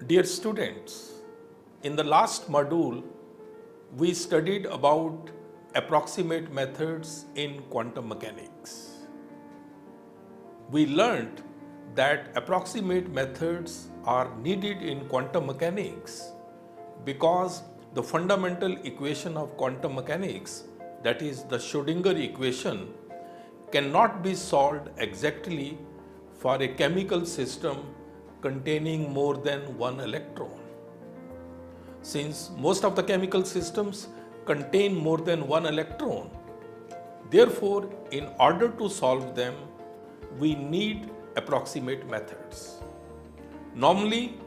Dear students, in the last module, we studied about approximate methods in quantum mechanics. We learned that approximate methods are needed in quantum mechanics because the fundamental equation of quantum mechanics, that is the Schrödinger equation, cannot be solved exactly for a chemical system containing more than one electron. Since most of the chemical systems contain more than one electron, therefore, in order to solve them, we need approximate methods. Normally,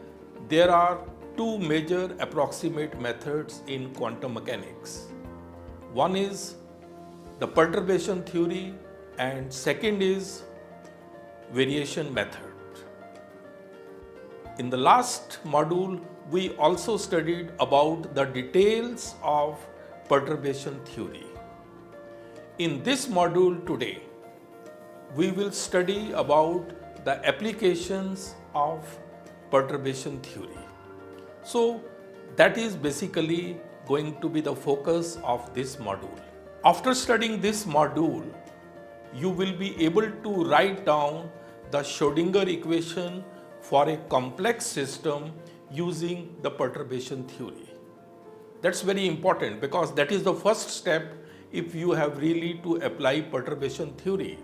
there are two major approximate methods in quantum mechanics. One is the perturbation theory and second is variation method. In the last module, we also studied about the details of perturbation theory. In this module today, we will study about the applications of perturbation theory. So that is basically going to be the focus of this module. After studying this module, you will be able to write down the Schrödinger equation for a complex system using the perturbation theory. That's very important because that is the first step if you have really to apply perturbation theory.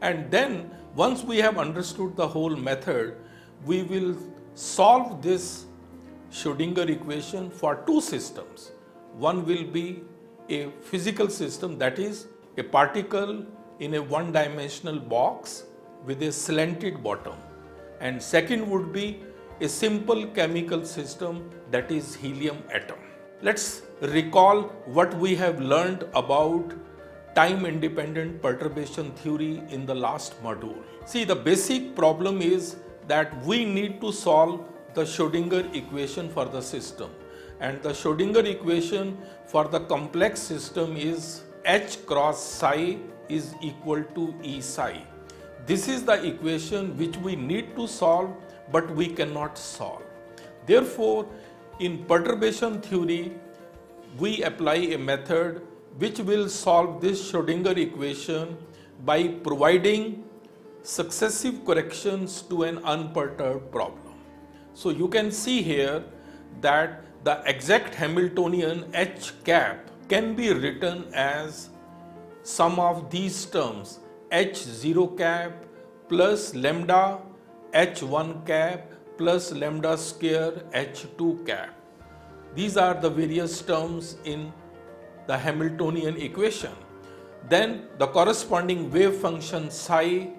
And then once we have understood the whole method, we will solve this Schrödinger equation for two systems. One will be a physical system, that is a particle in a one-dimensional box with a slanted bottom. And second would be a simple chemical system, that is helium atom. Let's recall what we have learned about time-independent perturbation theory in the last module. See, the basic problem is that we need to solve the Schrödinger equation for the system. And the Schrödinger equation for the complex system is H cross psi is equal to E psi. This is the equation which we need to solve, but we cannot solve. Therefore, in perturbation theory, we apply a method which will solve this Schrödinger equation by providing successive corrections to an unperturbed problem. So you can see here that the exact Hamiltonian H cap can be written as sum of these terms H0 cap plus lambda H1 cap plus lambda square H2 cap. These are the various terms in the Hamiltonian equation. Then the corresponding wave function psi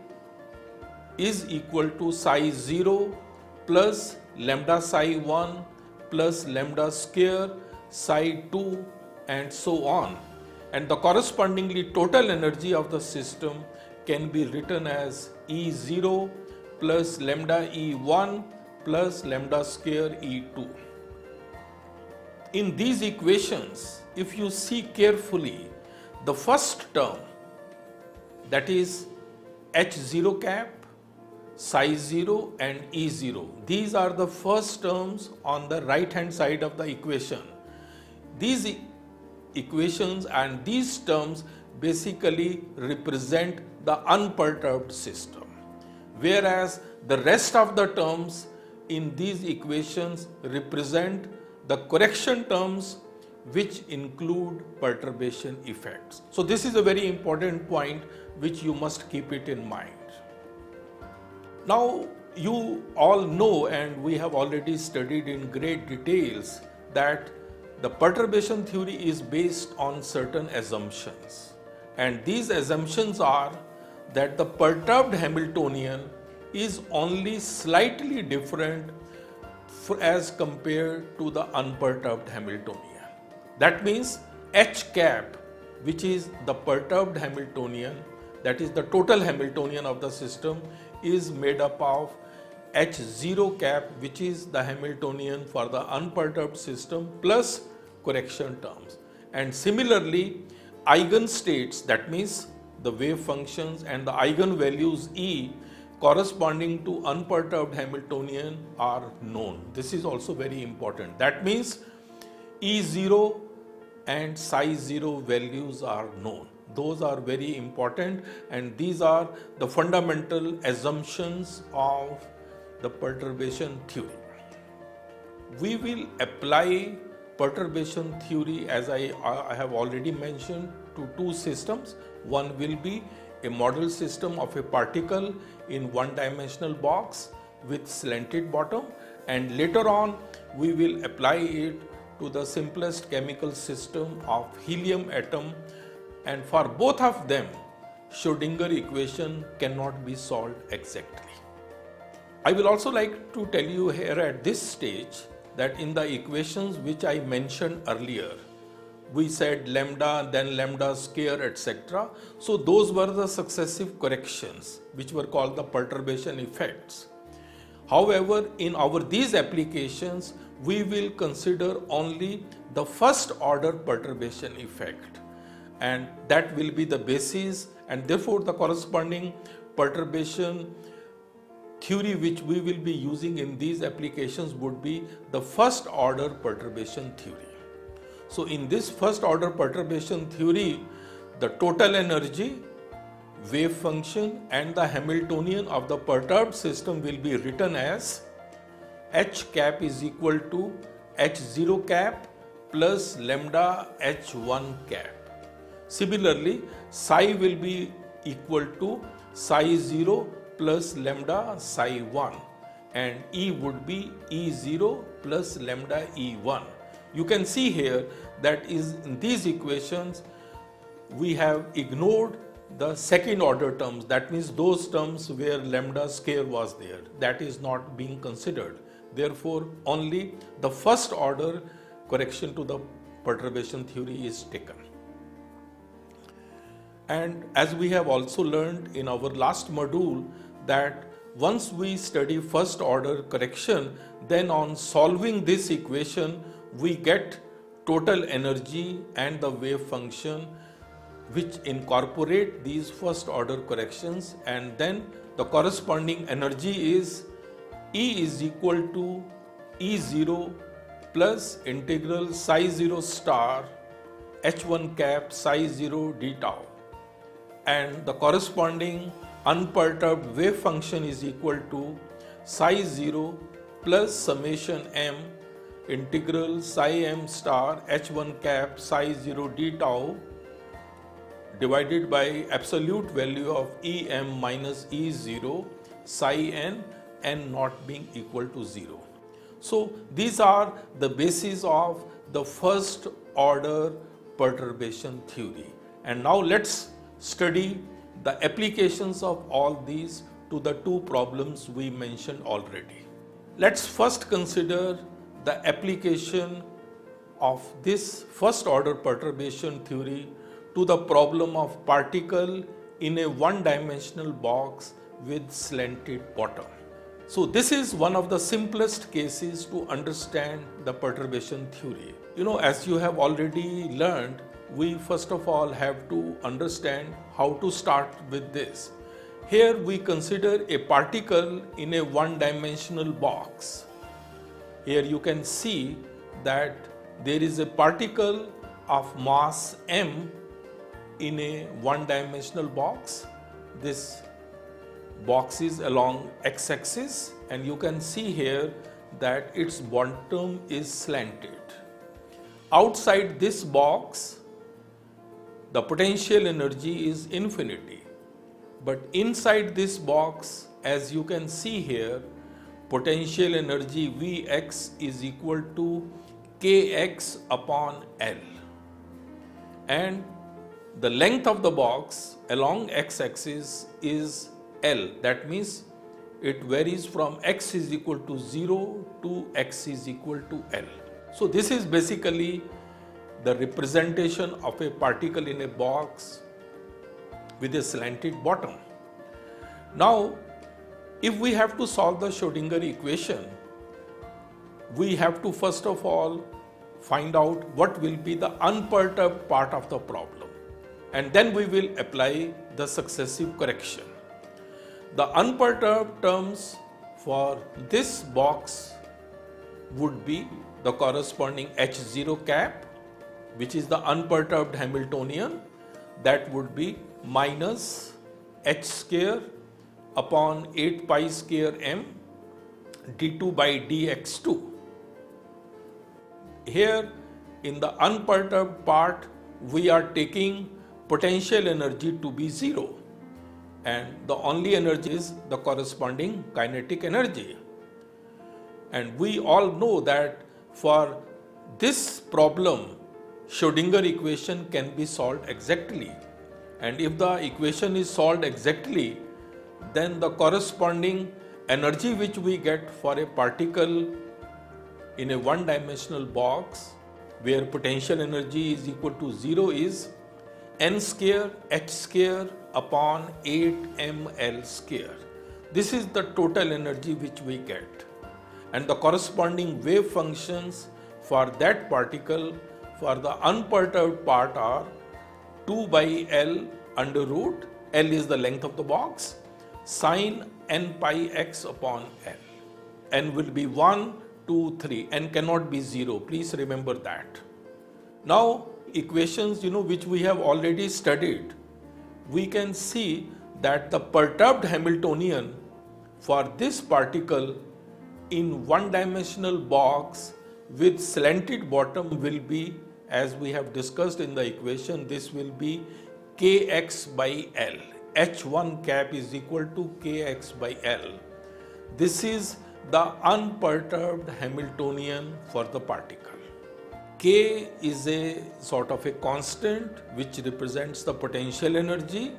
is equal to psi 0 plus lambda psi 1 plus lambda square psi 2 and so on. And the correspondingly total energy of the system can be written as E0 plus lambda E1 plus lambda square E2. In these equations, if you see carefully, the first term, that is H0 cap, psi 0 and E0, these are the first terms on the right hand side of the equation. These equations and these terms basically represent the unperturbed system, whereas the rest of the terms in these equations represent the correction terms which include perturbation effects. So this is a very important point which you must keep it in mind. Now you all know, and we have already studied in great details, that the perturbation theory is based on certain assumptions. And these assumptions are that the perturbed Hamiltonian is only slightly different as compared to the unperturbed Hamiltonian. That means H cap, which is the perturbed Hamiltonian, that is the total Hamiltonian of the system, is made up of H0 cap, which is the Hamiltonian for the unperturbed system, plus correction terms. And similarly, eigenstates, that means the wave functions and the eigenvalues E, corresponding to unperturbed Hamiltonian are known. This is also very important. That means E0 and psi 0 values are known. Those are very important, and these are the fundamental assumptions of the perturbation theory. We will apply perturbation theory, as I have already mentioned, to two systems. One will be a model system of a particle in one-dimensional box with slanted bottom, and later on we will apply it to the simplest chemical system of helium atom, and for both of them Schrödinger equation cannot be solved exactly. I will also like to tell you here at this stage that in the equations which I mentioned earlier, we said lambda, then lambda square, etc. So those were the successive corrections which were called the perturbation effects. However, in these applications, we will consider only the first order perturbation effect, and that will be the basis, and therefore the corresponding perturbation theory which we will be using in these applications would be the first order perturbation theory. So in this first order perturbation theory, the total energy, wave function and the Hamiltonian of the perturbed system will be written as H cap is equal to H0 cap plus lambda H1 cap. Similarly, psi will be equal to psi 0 plus lambda psi 1, and E would be E0 plus lambda E1. You can see here that in these equations we have ignored the second order terms, that means those terms where lambda square was there, that is not being considered. Therefore, only the first order correction to the perturbation theory is taken. And as we have also learned in our last module, that once we study first order correction, then on solving this equation we get total energy and the wave function which incorporate these first order corrections, and then the corresponding energy is E is equal to E0 plus integral psi 0 star H1 cap psi 0 d tau, and the corresponding unperturbed wave function is equal to psi 0 plus summation m integral psi m star H1 cap psi 0 d tau divided by absolute value of Em minus E0 psi n not being equal to 0. So these are the basis of the first order perturbation theory. And now let's study the applications of all these to the two problems we mentioned already. Let's first consider the application of this first order perturbation theory to the problem of particle in a one-dimensional box with slanted bottom. So this is one of the simplest cases to understand the perturbation theory. As you have already learned, we first of all have to understand how to start with this. Here we consider a particle in a one-dimensional box. Here you can see that there is a particle of mass m in a one-dimensional box. This box is along x-axis, and you can see here that its bottom is slanted. Outside this box, the potential energy is infinity, but inside this box, as you can see here, potential energy Vx is equal to kx upon L, and the length of the box along x-axis is L. That means it varies from x is equal to 0 to x is equal to L. So this is basically the representation of a particle in a box with a slanted bottom. Now, if we have to solve the Schrödinger equation, we have to first of all find out what will be the unperturbed part of the problem, and then we will apply the successive correction. The unperturbed terms for this box would be the corresponding H0 cap, which is the unperturbed Hamiltonian, that would be minus h square upon 8 pi square m d2 by dx2. Here in the unperturbed part, we are taking potential energy to be zero, and the only energy is the corresponding kinetic energy. And we all know that for this problem, Schrodinger equation can be solved exactly. And if the equation is solved exactly, then the corresponding energy which we get for a particle in a one-dimensional box where potential energy is equal to 0 is n square h square upon 8 ml square. This is the total energy which we get. And the corresponding wave functions for that particle for the unperturbed part are 2 by L under root, L is the length of the box, sine n pi x upon L. N will be 1, 2, 3, n cannot be 0, please remember that. Now equations which we have already studied, we can see that the perturbed Hamiltonian for this particle in one-dimensional box with slanted bottom will be, as we have discussed in the equation, this will be kx by L. H1 cap is equal to kx by L. This is the unperturbed Hamiltonian for the particle. K is a sort of a constant which represents the potential energy.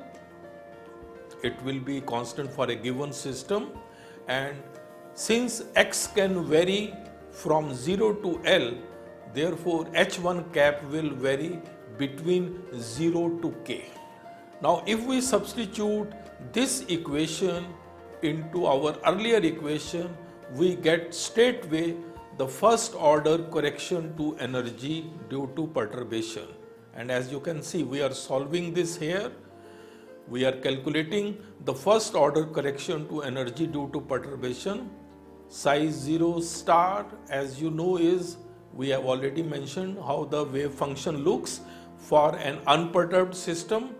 It will be constant for a given system, and since x can vary from 0 to L, therefore H1 cap will vary between 0 to K. Now if we substitute this equation into our earlier equation, we get straightway the first order correction to energy due to perturbation. And as you can see, we are solving this here. We are calculating the first order correction to energy due to perturbation. Psi 0 star, as you know, is, we have already mentioned how the wave function looks for an unperturbed system.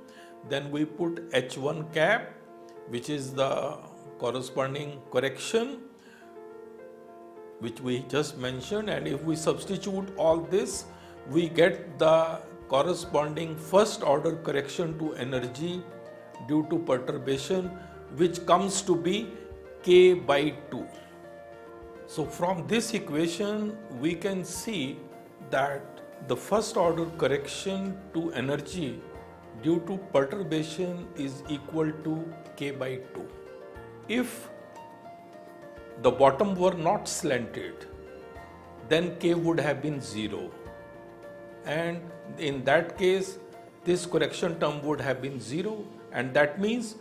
Then we put H1 cap, which is the corresponding correction which we just mentioned, and if we substitute all this, we get the corresponding first order correction to energy due to perturbation, which comes to be K by 2. So from this equation, we can see that the first order correction to energy due to perturbation is equal to K by 2. If the bottom were not slanted, then K would have been 0. And in that case, this correction term would have been 0, and that means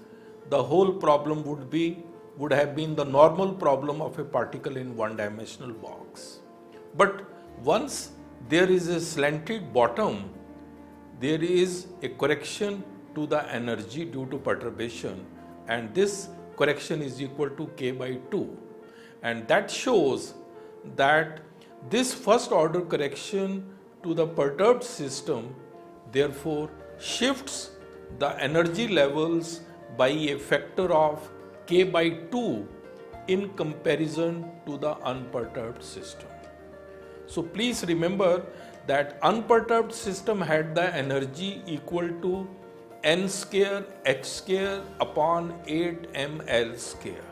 the whole problem would have been the normal problem of a particle in one-dimensional box. But once there is a slanted bottom, there is a correction to the energy due to perturbation, and this correction is equal to K by 2. And that shows that this first order correction to the perturbed system therefore shifts the energy levels by a factor of K by 2 in comparison to the unperturbed system. So please remember that unperturbed system had the energy equal to n square h square upon 8 ml square.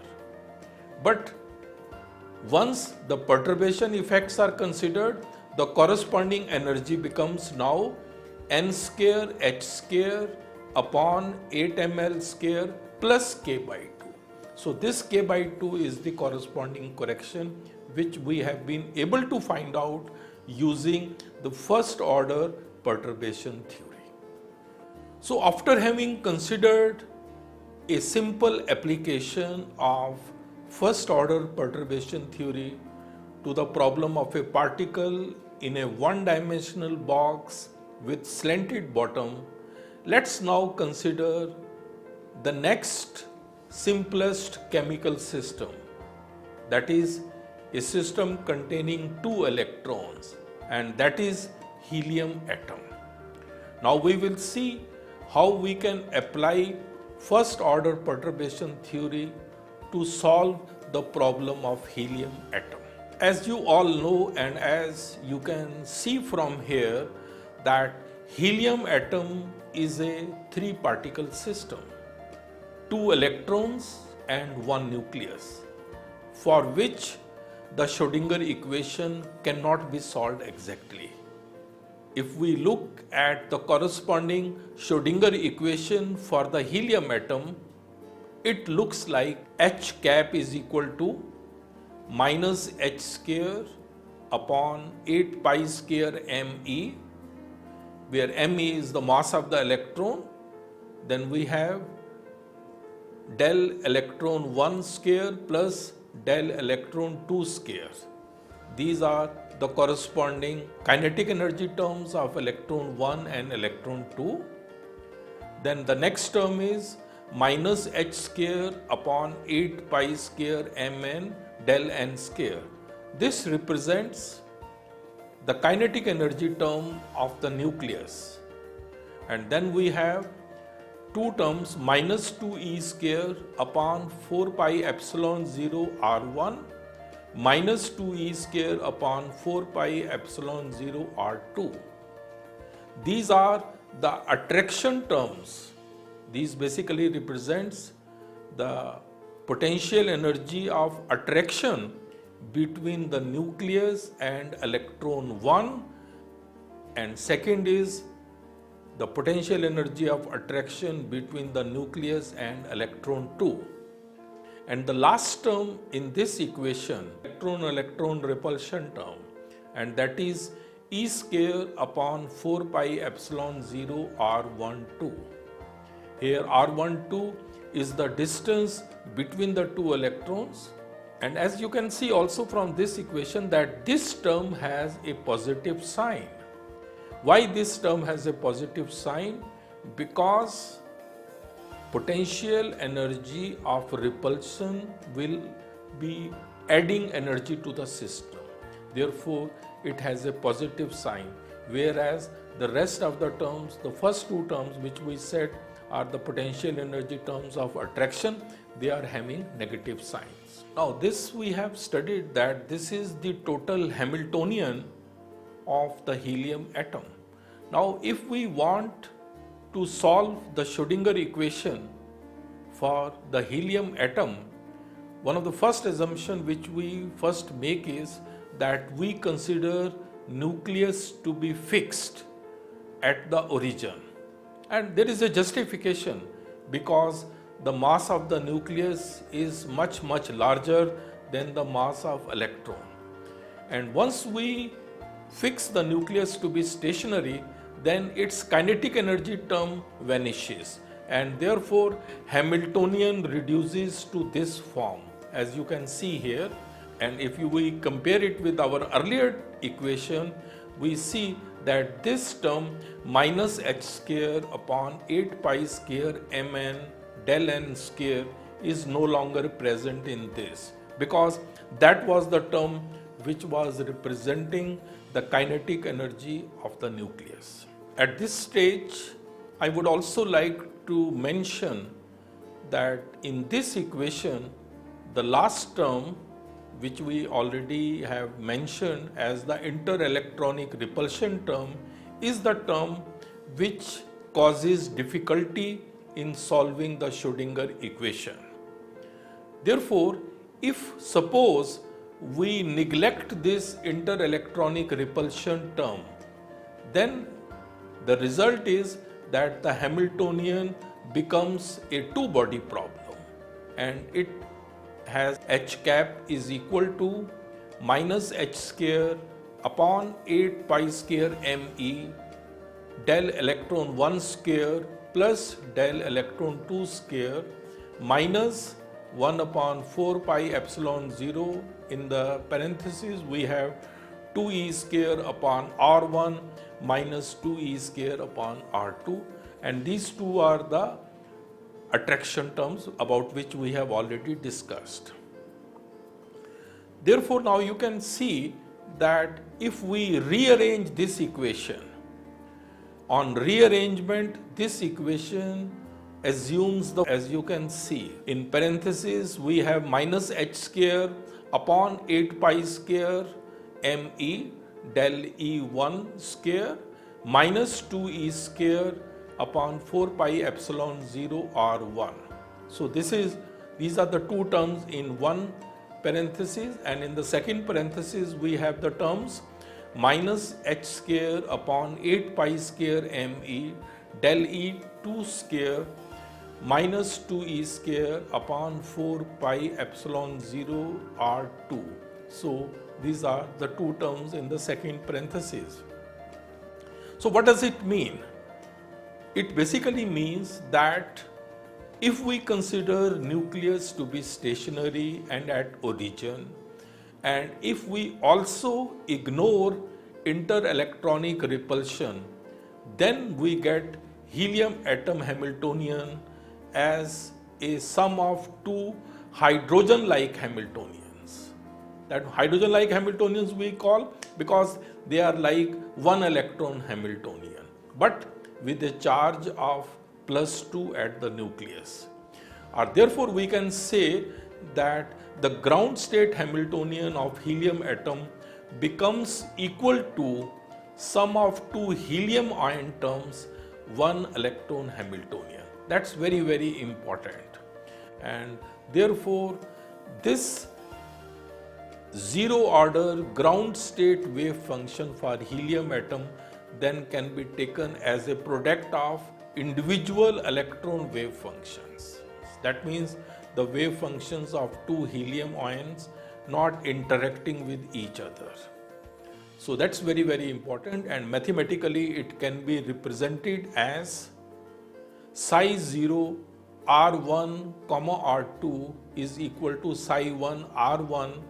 But once the perturbation effects are considered, the corresponding energy becomes now n square h square upon 8 ml square plus K by 2. So this K by 2 is the corresponding correction which we have been able to find out using the first order perturbation theory. So after having considered a simple application of first order perturbation theory to the problem of a particle in a one-dimensional box with slanted bottom, let's now consider the next simplest chemical system, that is a system containing two electrons, and that is helium atom. Now we will see how we can apply first order perturbation theory to solve the problem of helium atom. As you all know, and as you can see from here, that helium atom is a three-particle system, two electrons and one nucleus, for which the Schrödinger equation cannot be solved exactly. If we look at the corresponding Schrödinger equation for the helium atom, it looks like H cap is equal to minus H square upon 8 pi square Me, where Me is the mass of the electron. Then we have del electron 1 square plus del electron 2 square. These are the corresponding kinetic energy terms of electron 1 and electron 2. Then the next term is minus H square upon 8 pi square Mn del n square. This represents the kinetic energy term of the nucleus. And then we have two terms, minus 2e square upon 4 pi epsilon 0 r1 minus 2e square upon 4 pi epsilon 0 r2. These are the attraction terms. These basically represents the potential energy of attraction between the nucleus and electron 1, and second is the potential energy of attraction between the nucleus and electron 2. And the last term in this equation, electron-electron repulsion term, and that is E square upon 4 pi epsilon 0 r12. Here r12 is the distance between the two electrons, and as you can see also from this equation that this term has a positive sign. Why this term has a positive sign? Because potential energy of repulsion will be adding energy to the system. Therefore, it has a positive sign, whereas the rest of the terms, the first two terms which we said are the potential energy terms of attraction, they are having negative signs. Now this we have studied that this is the total Hamiltonian of the helium atom. Now if we want to solve the Schrödinger equation for the helium atom, one of the first assumptions which we first make is that we consider nucleus to be fixed at the origin. And there is a justification because the mass of the nucleus is much larger than the mass of electron. And once we fix the nucleus to be stationary, then its kinetic energy term vanishes, and therefore Hamiltonian reduces to this form as you can see here. And if we compare it with our earlier equation, we see that this term minus h square upon 8 pi square mn del n square is no longer present in this, because that was the term which was representing the kinetic energy of the nucleus. At this stage, I would also like to mention that in this equation, the last term which we already have mentioned as the interelectronic repulsion term is the term which causes difficulty in solving the Schrödinger equation. Therefore, if suppose we neglect this interelectronic repulsion term, then the result is that the Hamiltonian becomes a two-body problem, and it has h cap is equal to minus h square upon 8 pi square me del electron 1 square plus del electron 2 square minus 1 upon 4 pi epsilon 0. In the parentheses we have 2e square upon r1 minus 2e square upon r2, and these two are the attraction terms about which we have already discussed. Therefore, now you can see that if we rearrange this equation, on rearrangement, this equation assumes as you can see, in parentheses we have minus h square upon 8 pi square me del E1 square minus 2e square upon 4 pi epsilon 0 R1. So these are the two terms in one parenthesis, and in the second parenthesis we have the terms minus h square upon 8 pi square me del E2 square minus 2e square upon 4 pi epsilon 0 R2. So these are the two terms in the second parenthesis. So what does it mean? It basically means that if we consider nucleus to be stationary and at origin, and if we also ignore interelectronic repulsion, then we get helium atom Hamiltonian as a sum of two hydrogen-like Hamiltonians. That hydrogen-like Hamiltonians we call because they are like one electron Hamiltonian, but with a charge of plus 2 at the nucleus. Or therefore we can say that the ground state Hamiltonian of helium atom becomes equal to sum of two helium ion terms, one electron Hamiltonian. That's very, very important. And therefore this zero order ground state wave function for helium atom then can be taken as a product of individual electron wave functions. That means the wave functions of two helium ions not interacting with each other. So that's very, very important, and mathematically it can be represented as psi 0 R1 comma R2 is equal to psi 1 R1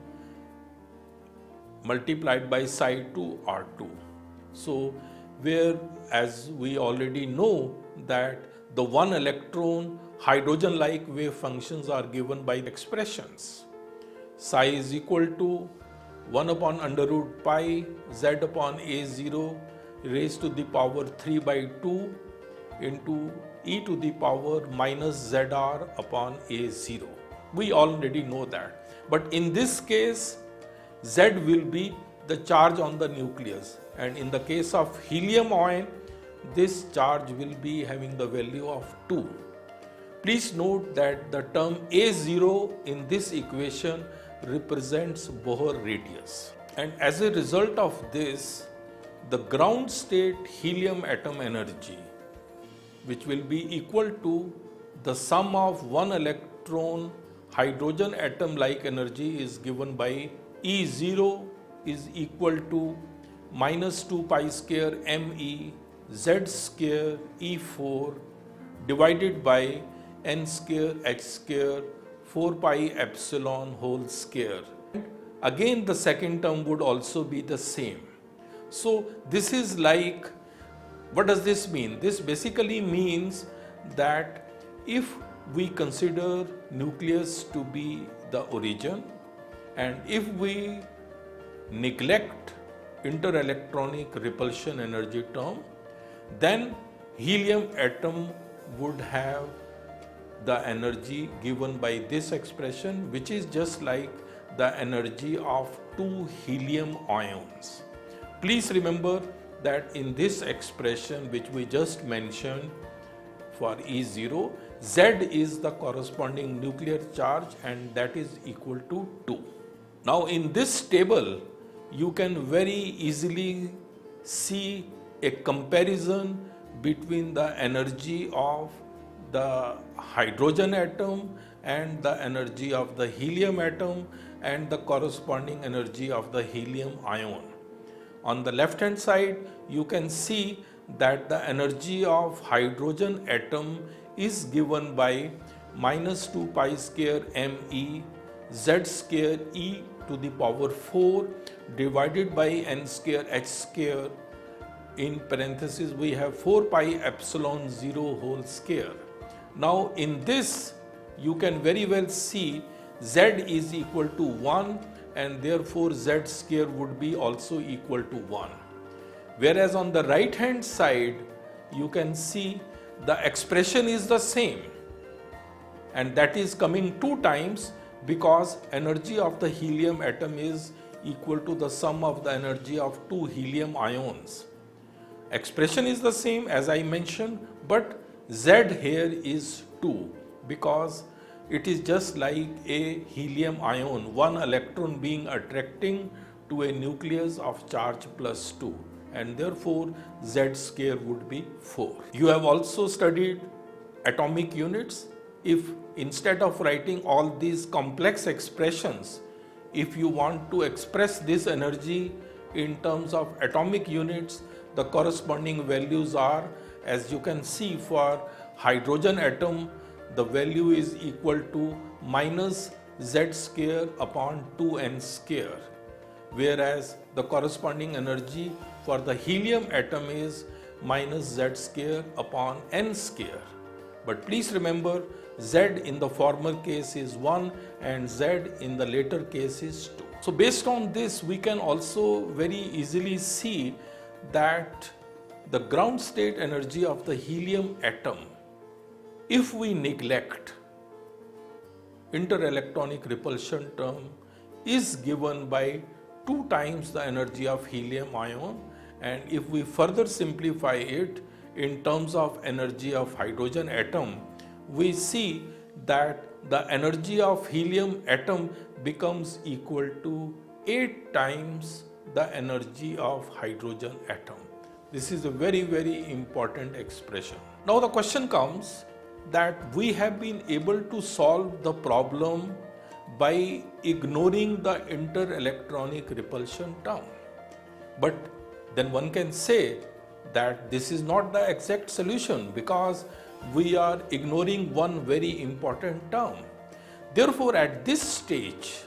multiplied by psi 2 R2. So where, as we already know, that the one electron hydrogen-like wave functions are given by expressions. Psi is equal to 1 upon under root pi z upon a0 raised to the power 3 by 2 into e to the power minus zr upon a0. We already know that. But in this case, z will be the charge on the nucleus, and in the case of helium ion, this charge will be having the value of 2. Please note that the term A0 in this equation represents Bohr radius, and as a result of this, the ground state helium atom energy, which will be equal to the sum of one electron hydrogen atom like energy, is given by E0 is equal to minus 2 pi square me z square E4 divided by n square h square 4 pi epsilon whole square. Again the second term would also be the same. So this is like, what does this mean? This basically means that if we consider nucleus to be the origin, and if we neglect interelectronic repulsion energy term, then helium atom would have the energy given by this expression, which is just like the energy of two helium ions. Please remember that in this expression which we just mentioned for E0, Z is the corresponding nuclear charge, and that is equal to 2. Now in this table, you can very easily see a comparison between the energy of the hydrogen atom and the energy of the helium atom and the corresponding energy of the helium ion. On the left hand side, you can see that the energy of hydrogen atom is given by minus 2 pi square me z square e to the power 4 divided by n square h square, in parenthesis we have 4 pi epsilon 0 whole square. Now in this you can very well see Z is equal to 1 and therefore Z square would be also equal to 1. Whereas on the right hand side you can see the expression is the same, and that is coming 2 times because energy of the helium atom is equal to the sum of the energy of 2 helium ions. Expression is the same as I mentioned, but Z here is 2 because it is just like a helium ion, one electron being attracting to a nucleus of charge plus 2, and therefore Z square would be 4. You have also studied atomic units. If instead of writing all these complex expressions, if you want to express this energy in terms of atomic units, the corresponding values are, as you can see, for hydrogen atom, the value is equal to minus Z square upon 2n square, whereas the corresponding energy for the helium atom is minus Z square upon n square. But please remember, Z in the former case is 1 and Z in the later case is 2. So based on this, we can also very easily see that the ground state energy of the helium atom, if we neglect interelectronic repulsion term, is given by 2 times the energy of helium ion, and if we further simplify it in terms of energy of hydrogen atom, we see that the energy of helium atom becomes equal to 8 times the energy of hydrogen atom. This is a very, very important expression. Now the question comes that we have been able to solve the problem by ignoring the interelectronic repulsion term. But then one can say that this is not the exact solution because we are ignoring one very important term. Therefore, at this stage,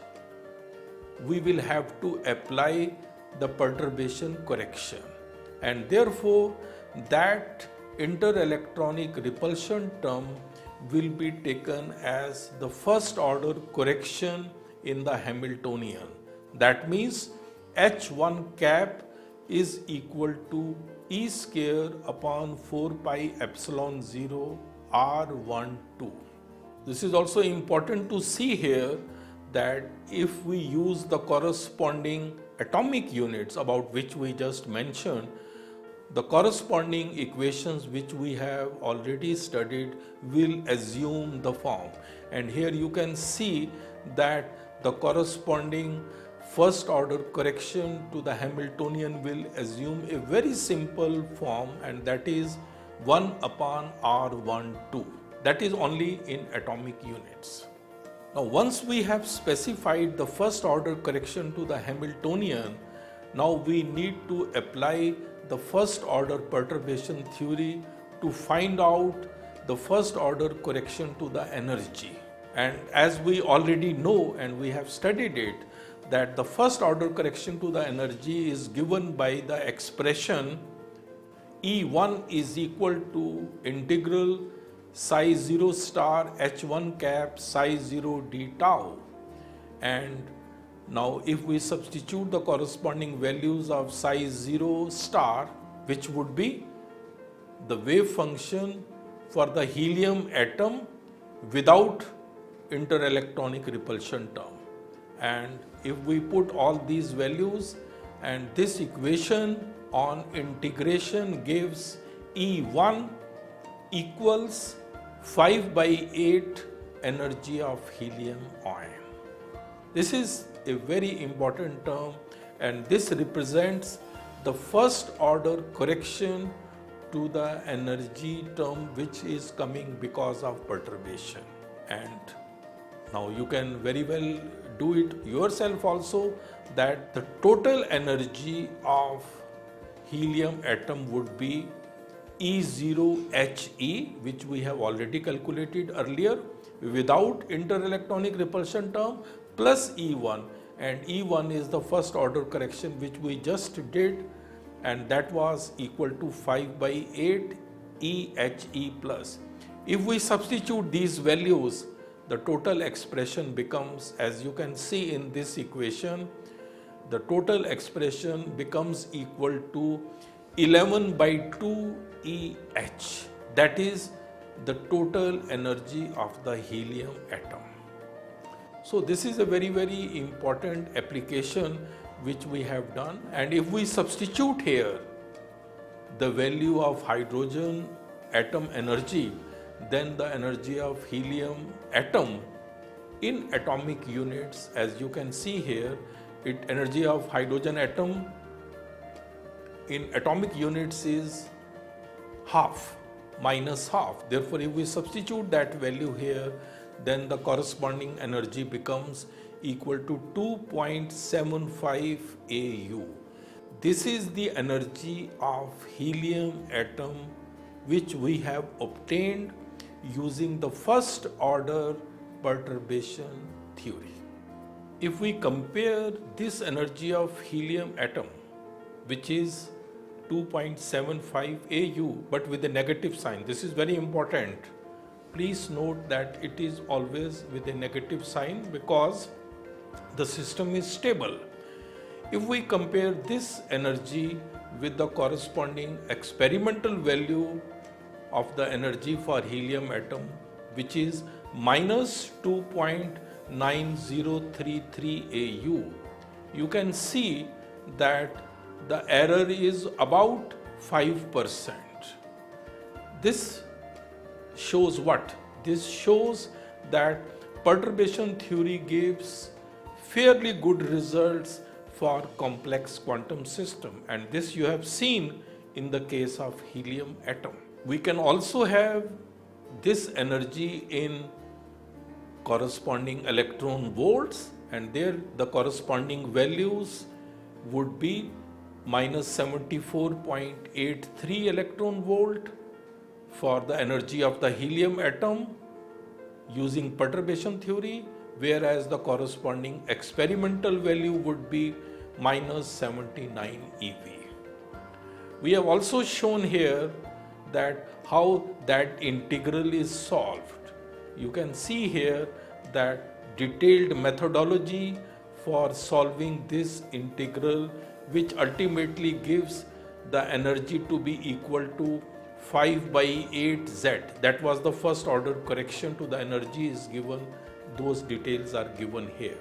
we will have to apply the perturbation correction, and therefore that interelectronic repulsion term will be taken as the first order correction in the Hamiltonian. That means H1 cap is equal to E square upon 4 pi epsilon 0 R12. This is also important to see here that if we use the corresponding atomic units about which we just mentioned, the corresponding equations which we have already studied will assume the form. And here you can see that the corresponding first order correction to the Hamiltonian will assume a very simple form, and that is 1 upon R12. That is only in atomic units. Now once we have specified the first order correction to the Hamiltonian, now we need to apply the first order perturbation theory to find out the first order correction to the energy. And as we already know and we have studied it, that the first order correction to the energy is given by the expression E1 is equal to integral psi 0 star H1 cap psi 0 d tau. And now if we substitute the corresponding values of psi 0 star, which would be the wave function for the helium atom without interelectronic repulsion term, and if we put all these values, and this equation on integration gives E1 equals 5 by 8 energy of helium ion. This is a very important term, and this represents the first order correction to the energy term which is coming because of perturbation. And now you can very well do it yourself also, that the total energy of helium atom would be E0He, which we have already calculated earlier without interelectronic repulsion term, plus E1, and E1 is the first order correction which we just did, and that was equal to 5 by 8 EHE plus. If we substitute these values, the total expression becomes, as you can see in this equation, the total expression becomes equal to 11 by 2 EH. That is the total energy of the helium atom. So this is a very, very important application which we have done. And if we substitute here the value of hydrogen atom energy, then the energy of helium atom in atomic units, as you can see here, energy of hydrogen atom in atomic units is half, minus half. Therefore, if we substitute that value here, then the corresponding energy becomes equal to 2.75 AU. This is the energy of helium atom which we have obtained using the first order perturbation theory. If we compare this energy of helium atom, which is 2.75 AU, but with a negative sign, this is very important. Please note that it is always with a negative sign because the system is stable. If we compare this energy with the corresponding experimental value of the energy for helium atom, which is minus 2.9033 AU, you can see that the error is about 5%. This shows what? This shows that perturbation theory gives fairly good results for complex quantum system, and this you have seen in the case of helium atom. We can also have this energy in corresponding electron volts, and there the corresponding values would be minus 74.83 electron volt for the energy of the helium atom using perturbation theory, whereas the corresponding experimental value would be minus 79 eV. We have also shown here that how that integral is solved. You can see here that detailed methodology for solving this integral, which ultimately gives the energy to be equal to 5 by 8 Z. That was the first order correction to the energy is given. Those details are given here.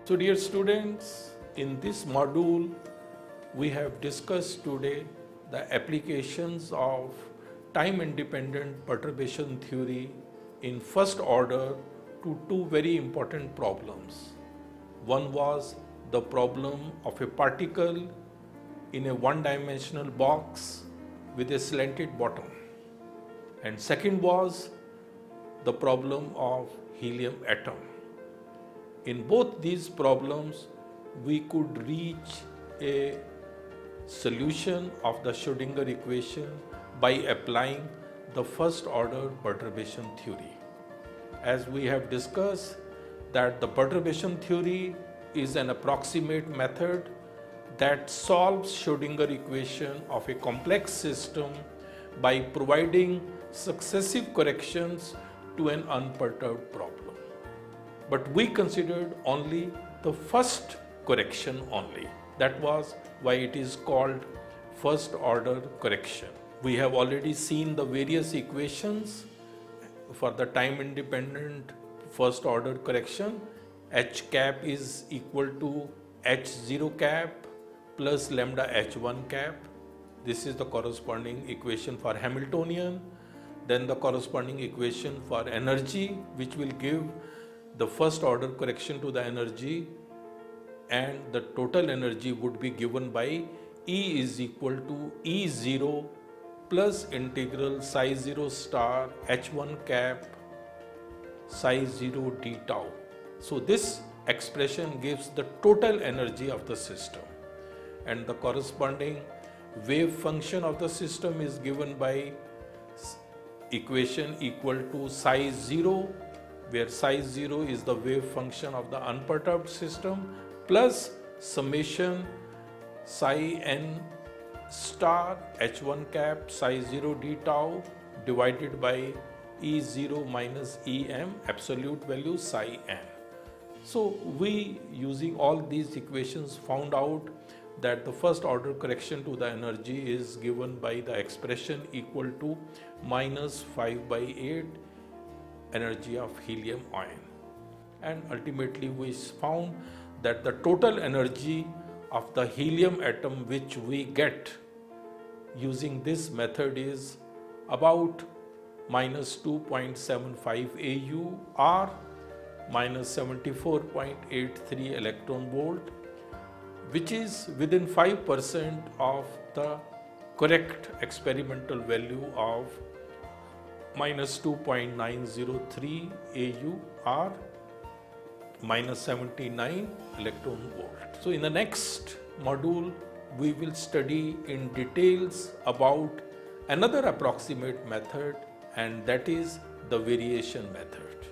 So dear students, in this module, we have discussed today the applications of time-independent perturbation theory in first order to two very important problems. One was the problem of a particle in a one-dimensional box with a slanted bottom. And second was the problem of helium atom. In both these problems, we could reach a solution of the Schrödinger equation by applying the first order perturbation theory. As we have discussed that the perturbation theory is an approximate method that solves Schrödinger equation of a complex system by providing successive corrections to an unperturbed problem. But we considered only the first correction only. That was why it is called first order correction. We have already seen the various equations for the time independent first order correction. H cap is equal to H0 cap plus lambda H1 cap. This is the corresponding equation for Hamiltonian. Then the corresponding equation for energy, which will give the first order correction to the energy, and the total energy would be given by E is equal to E0 plus integral psi 0 star H1 cap psi 0 d tau. So this expression gives the total energy of the system, and the corresponding wave function of the system is given by equation equal to psi 0, where psi 0 is the wave function of the unperturbed system, plus summation psi n star h1 cap psi 0 d tau divided by E0 minus Em absolute value psi n. So we, using all these equations, found out that the first order correction to the energy is given by the expression equal to minus 5 by 8 energy of helium ion. And ultimately we found that the total energy of the helium atom which we get using this method is about minus 2.75 AU or minus 74.83 electron volt, which is within 5% of the correct experimental value of minus 2.903 AU or minus 79 electron volt. So in the next module, we will study in details about another approximate method, and that is the variation method.